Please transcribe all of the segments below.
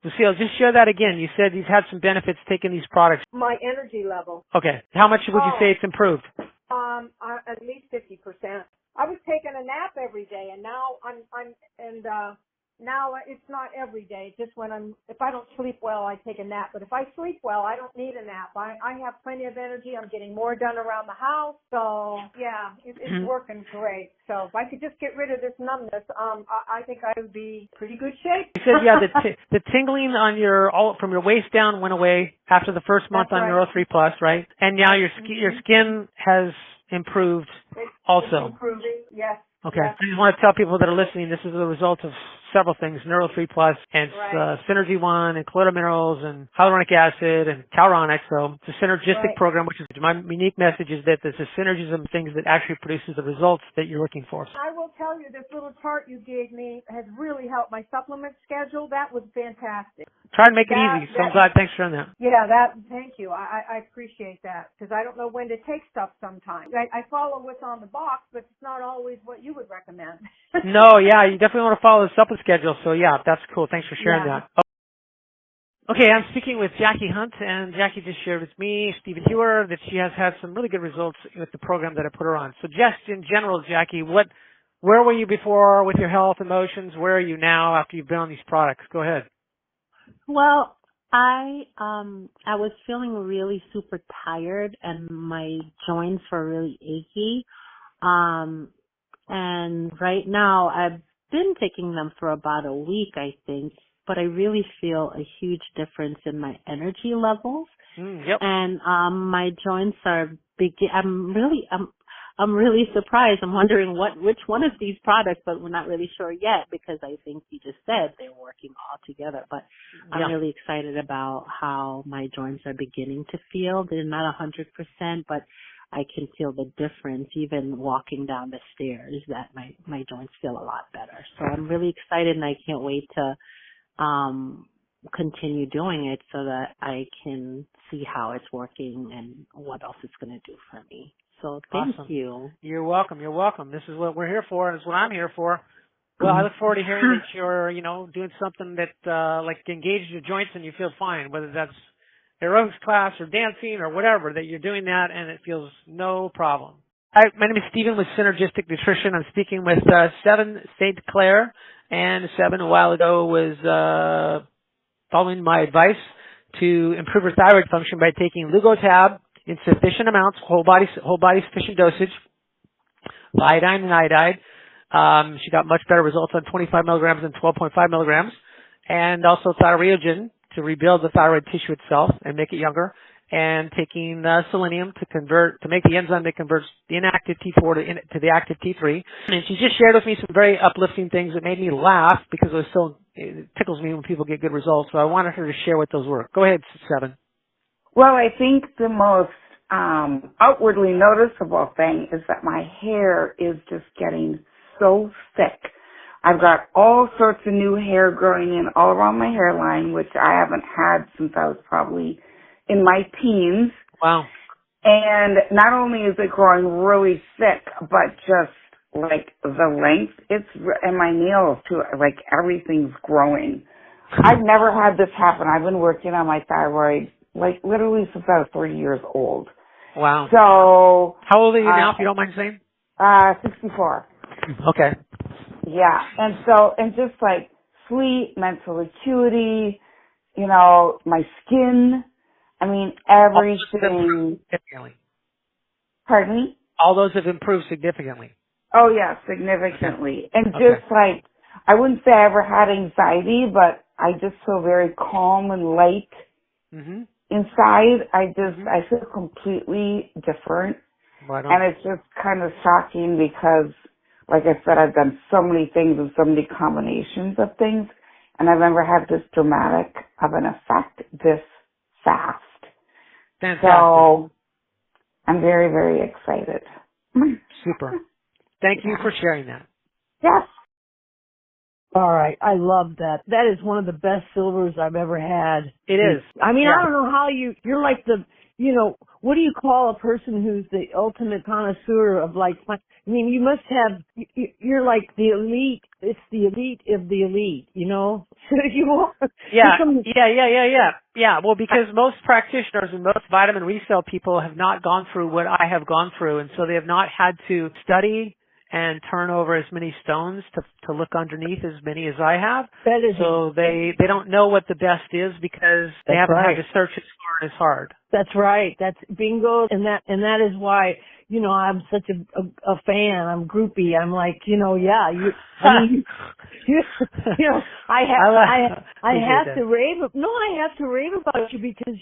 Lucille, just share that again. You said you've had some benefits taking these products. My energy level. Okay. How much would you say it's improved? At least 50%. I was taking a nap every day, and now now it's not every day. Just if I don't sleep well, I take a nap. But if I sleep well, I don't need a nap. I have plenty of energy. I'm getting more done around the house. So yeah, it's working great. So if I could just get rid of this numbness, I think I would be pretty good shape. You said the tingling on from your waist down went away after the first month on Neuro 3 Plus, right? And now your skin has improved also. It's improving, yes. Okay. I just want to tell people that are listening, this is the result of several things, Neuro 3 Plus and Synergy 1 and colloidal minerals and hyaluronic acid and Calronic. So it's a synergistic program, which is my unique message is that there's a synergism of things that actually produces the results that you're looking for. I will tell you, this little chart you gave me has really helped my supplement schedule. That was fantastic. Try to make it easy, so I'm glad. Thanks for sharing that. Yeah, thank you. I appreciate that because I don't know when to take stuff sometimes. I follow what's on the box, but it's not always what you would recommend. No, yeah, you definitely want to follow the supplement schedule. So yeah, that's cool. Thanks for sharing that. Okay, I'm speaking with Jackie Hunt, and Jackie just shared with me, Stephen Hewer, that she has had some really good results with the program that I put her on. So just in general, Jackie, where were you before with your health, emotions? Where are you now after you've been on these products? Go ahead. Well, I was feeling really super tired and my joints were really achy. And right now I've been taking them for about a week, I think, but I really feel a huge difference in my energy levels. And my joints are big. I'm really surprised. I'm wondering which one of these products, but we're not really sure yet because I think you just said they're working all together. But I'm really excited about how my joints are beginning to feel. They're not 100%, but I can feel the difference even walking down the stairs that my joints feel a lot better. So I'm really excited and I can't wait to continue doing it so that I can see how it's working and what else it's going to do for me. So thank you. You're welcome. You're welcome. This is what we're here for. This is what I'm here for. Well, I look forward to hearing that you're, doing something that, like engages your joints and you feel fine, whether that's aerobics class or dancing or whatever, that you're doing that and it feels no problem. Hi, my name is Stephen with Synergistic Nutrition. I'm speaking with, Seven St. Clair, and Seven a while ago was, following my advice to improve her thyroid function by taking Lugotab in sufficient amounts, whole body sufficient dosage, iodine and iodide. She got much better results on 25 milligrams than 12.5 milligrams, and also thyroidin to rebuild the thyroid tissue itself and make it younger, and taking selenium to make the enzyme that converts the inactive T4 to the active T3. And she just shared with me some very uplifting things that made me laugh because it tickles me when people get good results. So I wanted her to share what those were. Go ahead, Seven. Well, I think the most outwardly noticeable thing is that my hair is just getting so thick. I've got all sorts of new hair growing in all around my hairline, which I haven't had since I was probably in my teens. Wow. And not only is it growing really thick, but just like the length, and my nails too, like everything's growing. I've never had this happen. I've been working on my thyroid like literally since I was 30 years old. Wow. So. How old are you now, if you don't mind saying? 64. Okay. Yeah. And just like sleep, mental acuity, my skin, everything. Significantly. Pardon me? All those have improved significantly. Oh yeah, significantly. And just like, I wouldn't say I ever had anxiety, but I just feel very calm and light. Mm-hmm. Inside, I feel completely different. Right on. And it's just kind of shocking because, like I said, I've done so many things and so many combinations of things, and I've never had this dramatic of an effect this fast. Fantastic. So, I'm very, very excited. Super. Thank you for sharing that. Yes. All right. I love that. That is one of the best silvers I've ever had. It is. I mean, I don't know how you're like what do you call a person who's the ultimate connoisseur of you must have, you're like the elite, it's the elite of the elite, So you want, Yeah, well, because most practitioners and most vitamin resale people have not gone through what I have gone through, and so they have not had to study and turn over as many stones to look underneath as many as I have. So they don't know what the best is because they haven't had to search as far and as hard. That's right. That's bingo, and that is why I'm such a fan. I'm groupie. I'm like I have to rave. No, I have to rave about you because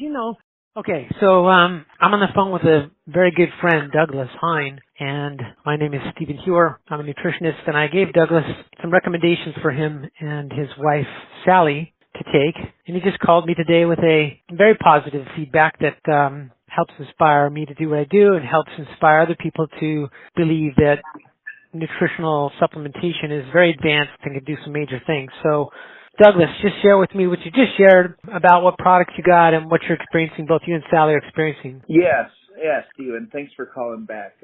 Okay, so I'm on the phone with a very good friend, Douglas Hine, and my name is Stephen Hewer. I'm a nutritionist, and I gave Douglas some recommendations for him and his wife, Sally, to take. And he just called me today with a very positive feedback that helps inspire me to do what I do and helps inspire other people to believe that nutritional supplementation is very advanced and can do some major things. So Douglas, just share with me what you just shared about what products you got and what you're experiencing, both you and Sally are experiencing. Yes, Stephen. Thanks for calling back.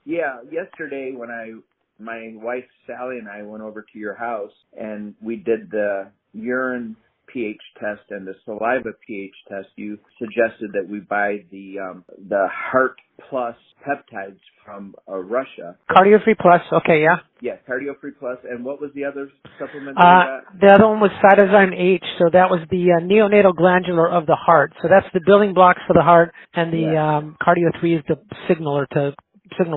Yesterday when my wife Sally and I went over to your house and we did the urine pH test and the saliva pH test, you suggested that we buy the Heart Plus peptides from Russia. Cardio Free Plus, okay, yeah. Yeah, Cardio Free Plus. And what was the other supplement that you got? The other one was Cytozyme H, so that was the neonatal glandular of the heart. So that's the building blocks for the heart, and the Cardio 3 is the signal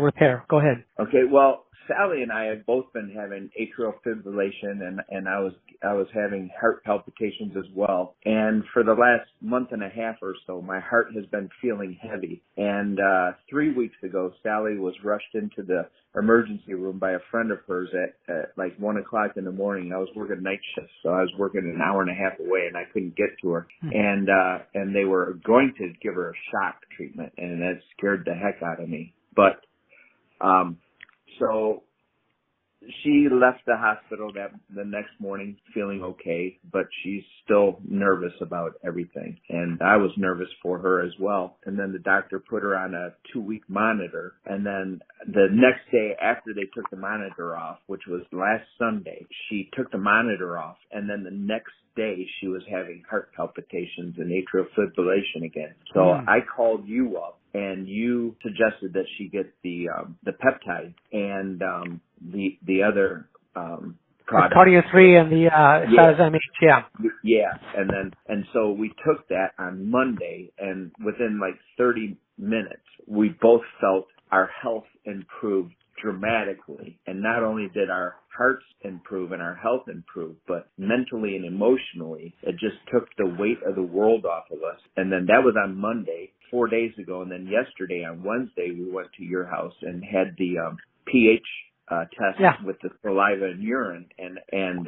repair. Go ahead. Okay, well, Sally and I have both been having atrial fibrillation, and I was having heart palpitations as well. And for the last month and a half or so, my heart has been feeling heavy. And 3 weeks ago, Sally was rushed into the emergency room by a friend of hers at like 1 o'clock in the morning. I was working night shifts, so I was working an hour and a half away, and I couldn't get to her. And they were going to give her a shock treatment, and that scared the heck out of me. But so she left the hospital the next morning feeling okay, but she's still nervous about everything. And I was nervous for her as well. And then the doctor put her on a 2-week monitor. And then the next day after they took the monitor off, which was last Sunday, she took the monitor off. And then the next day she was having heart palpitations and atrial fibrillation again. So I called you up and you suggested that she get the peptide and the other product. Cardio 3 and the Cytozyme H, yeah. Yeah, and so we took that on Monday, and within like 30 minutes, we both felt our health improved dramatically. And not only did our hearts improve and our health improve, but mentally and emotionally, it just took the weight of the world off of us. And then that was on Monday, 4 days ago. And then yesterday, on Wednesday, we went to your house and had the pH test with the saliva and urine, and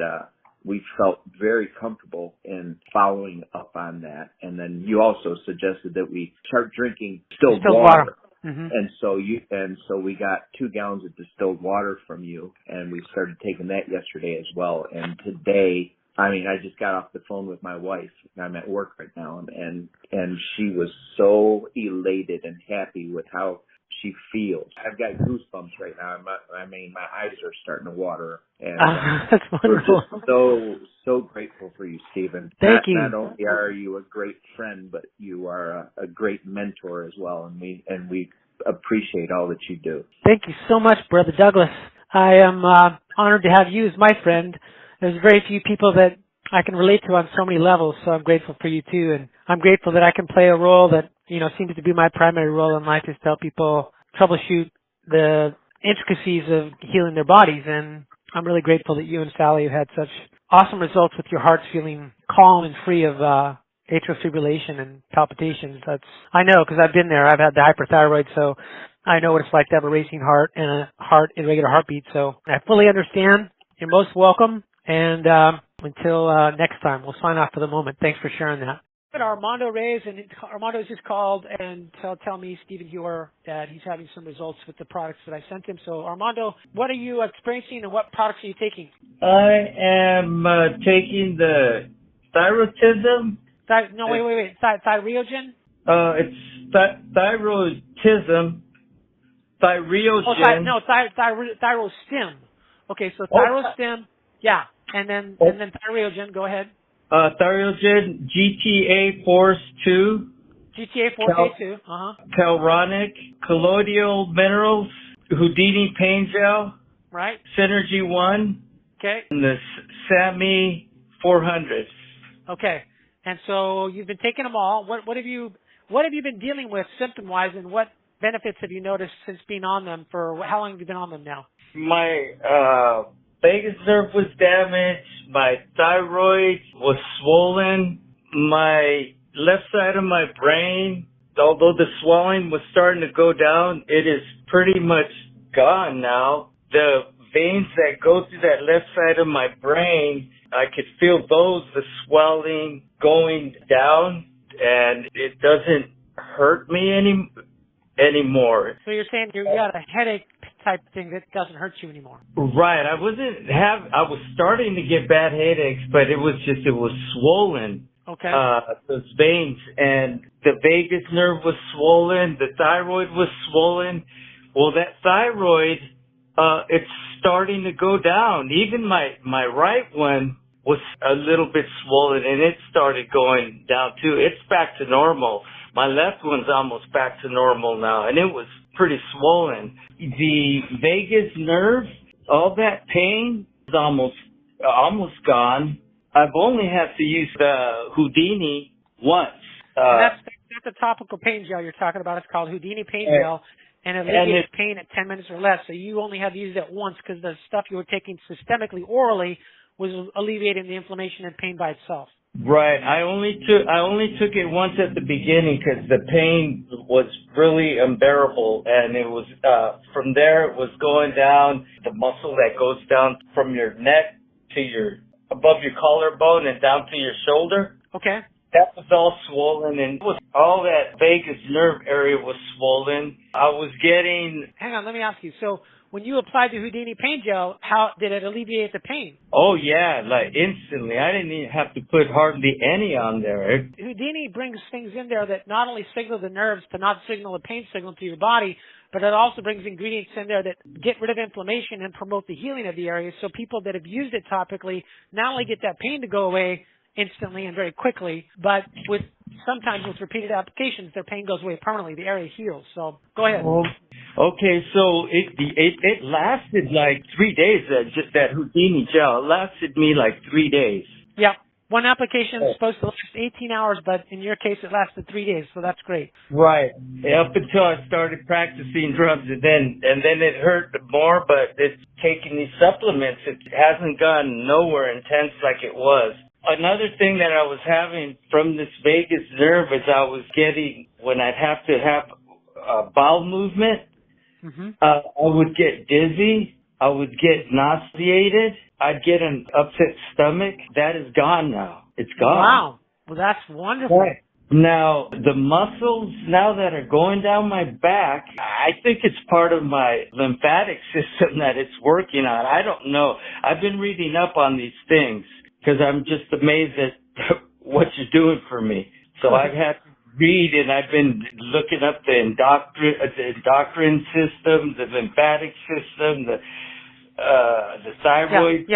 we felt very comfortable in following up on that. And then you also suggested that we start drinking distilled water. Mm-hmm. And so we got 2 gallons of distilled water from you, and we started taking that yesterday as well. And today, I just got off the phone with my wife. I'm at work right now, and she was so elated and happy with how she feels. I've got goosebumps right now. My eyes are starting to water. And that's wonderful. We're just so grateful for you, Stephen. Thank you. Not only are you a great friend, but you are a great mentor as well, and we appreciate all that you do. Thank you so much, Brother Douglas. I am honored to have you as my friend. There's very few people that I can relate to on so many levels, so I'm grateful for you too, and I'm grateful that I can play a role that seems to be my primary role in life, is to help people troubleshoot the intricacies of healing their bodies. And I'm really grateful that you and Sally have had such awesome results with your hearts feeling calm and free of atrial fibrillation and palpitations. I know, because I've been there. I've had the hyperthyroid, so I know what it's like to have a racing heart and a irregular heartbeat. So I fully understand. You're most welcome. And until next time, we'll sign off for the moment. Thanks for sharing that. Armando Reyes, and Armando's just called and tell me, Stephen Hewer, that he's having some results with the products that I sent him. So, Armando, what are you experiencing, and what products are you taking? I am taking the thyroidism. Wait. Thyrogen? It's thyroidism, thyroid. No, thyrostim. Okay, so thyrostim, yeah, and then thyrogen. Go ahead. Thyrogen, GTA Force 2. GTA Force A2. Calronic, colloidal minerals, Houdini pain gel. Right. Synergy 1. Okay. And the SAMI 400. Okay. And so you've been taking them all. What have you been dealing with symptom wise, and what benefits have you noticed since being on them? For how long have you been on them now? My vagus nerve was damaged. My thyroid was swollen. My left side of my brain, although the swelling was starting to go down, it is pretty much gone now. The veins that go through that left side of my brain, I could feel the swelling going down, and it doesn't hurt me anymore. So you're saying you got a headache type thing that doesn't hurt you anymore? Right. I was starting to get bad headaches, but it was swollen. Okay. Those veins, and the vagus nerve was swollen. The thyroid was swollen. Well, that thyroid, it's starting to go down. Even my right one was a little bit swollen, and it started going down too. It's back to normal. My left one's almost back to normal now, and it was pretty swollen. The vagus nerve, all that pain is almost gone. I've only had to use the Houdini once. That's the topical pain gel you're talking about. It's called Houdini pain gel, and it alleviates pain at 10 minutes or less. So you only had to use it once because the stuff you were taking systemically, orally, was alleviating the inflammation and pain by itself. Right. I only took it once at the beginning because the pain was really unbearable, and it was from there it was going down the muscle that goes down from your neck to above your collarbone and down to your shoulder. Okay. That was all swollen, and all that vagus nerve area was swollen. I was getting... Hang on, let me ask you. So when you applied the Houdini pain gel, how did it alleviate the pain? Oh, yeah, like instantly. I didn't even have to put hardly any on there. Houdini brings things in there that not only signal the nerves to not signal a pain signal to your body, but it also brings ingredients in there that get rid of inflammation and promote the healing of the area. So people that have used it topically not only get that pain to go away instantly and very quickly, but sometimes with repeated applications, their pain goes away permanently. The area heals. So go ahead. Okay, so it lasted like 3 days. Just that Houdini gel, it lasted me like 3 days. Yeah. One application is supposed to last 18 hours, but in your case, it lasted 3 days, so that's great. Right. Up until I started practicing drums, and then it hurt more, but it's taking these supplements. It hasn't gone nowhere intense like it was. Another thing that I was having from this vagus nerve is I was getting, when I'd have to have a bowel movement, I would get dizzy. I would get nauseated. I'd get an upset stomach. That is gone now. It's gone. Wow. Well, that's wonderful. Right. Now, the muscles now that are going down my back, I think it's part of my lymphatic system that it's working on. I don't know. I've been reading up on these things because I'm just amazed at what you're doing for me. So I've had to read, and I've been looking up the endocrine system, the lymphatic system, the thyroid.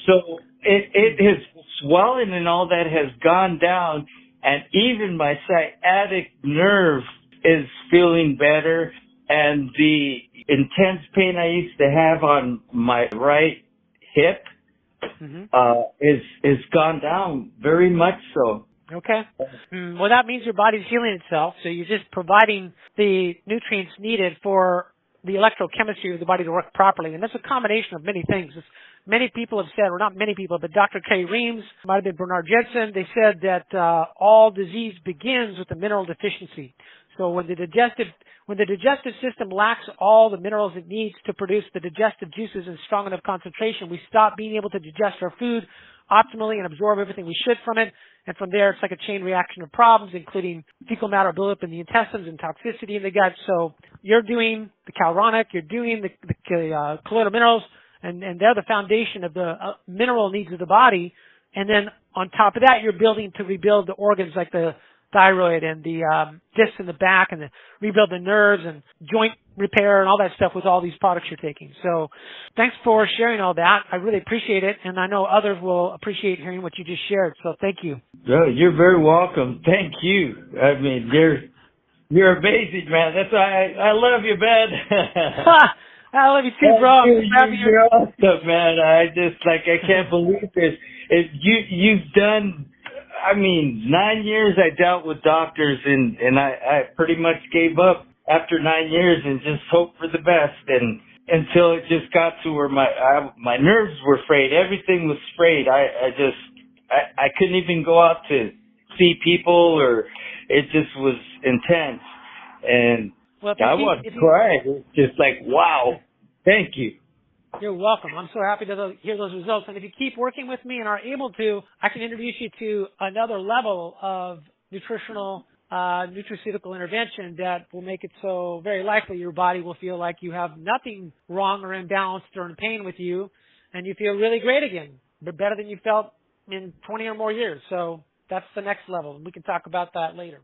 So it has swelling and all that has gone down, and even my sciatic nerve is feeling better, and the intense pain I used to have on my right hip is gone down very much so. Okay. Well, that means your body's healing itself, so you're just providing the nutrients needed for the electrochemistry of the body to work properly. And that's a combination of many things. Many people have said, or not many people, but Dr. Kay Reams, might have been Bernard Jensen, they said that all disease begins with a mineral deficiency. So when the digestive system lacks all the minerals it needs to produce the digestive juices in strong enough concentration, we stop being able to digest our food optimally and absorb everything we should from it. And from there, it's like a chain reaction of problems, including fecal matter buildup in the intestines and toxicity in the gut. So you're doing the calronic, you're doing the colloidal minerals, and they're the foundation of the mineral needs of the body. And then on top of that, you're building to rebuild the organs like the thyroid and the discs in the back and rebuild the nerves and joint repair and all that stuff with all these products you're taking. So thanks for sharing all that. I really appreciate it, and I know others will appreciate hearing what you just shared. So thank you. Oh, you're very welcome. Thank you. I mean, you're amazing, man. That's why I love you, man. I love you too, bro. You're awesome, man. I can't believe this. You've done, I mean, 9 years I dealt with doctors and I pretty much gave up after 9 years and just hoped for the best, and until it just got to where my nerves were frayed. Everything was frayed. I couldn't even go out to see people, or it just was intense. And I want to cry. It's just like, wow, thank you. You're welcome. I'm so happy to hear those results. And if you keep working with me and are able to, I can introduce you to another level of nutraceutical intervention that will make it so very likely your body will feel like you have nothing wrong or imbalanced or in pain with you, and you feel really great again, but better than you felt in 20 or more years. So that's the next level. We can talk about that later.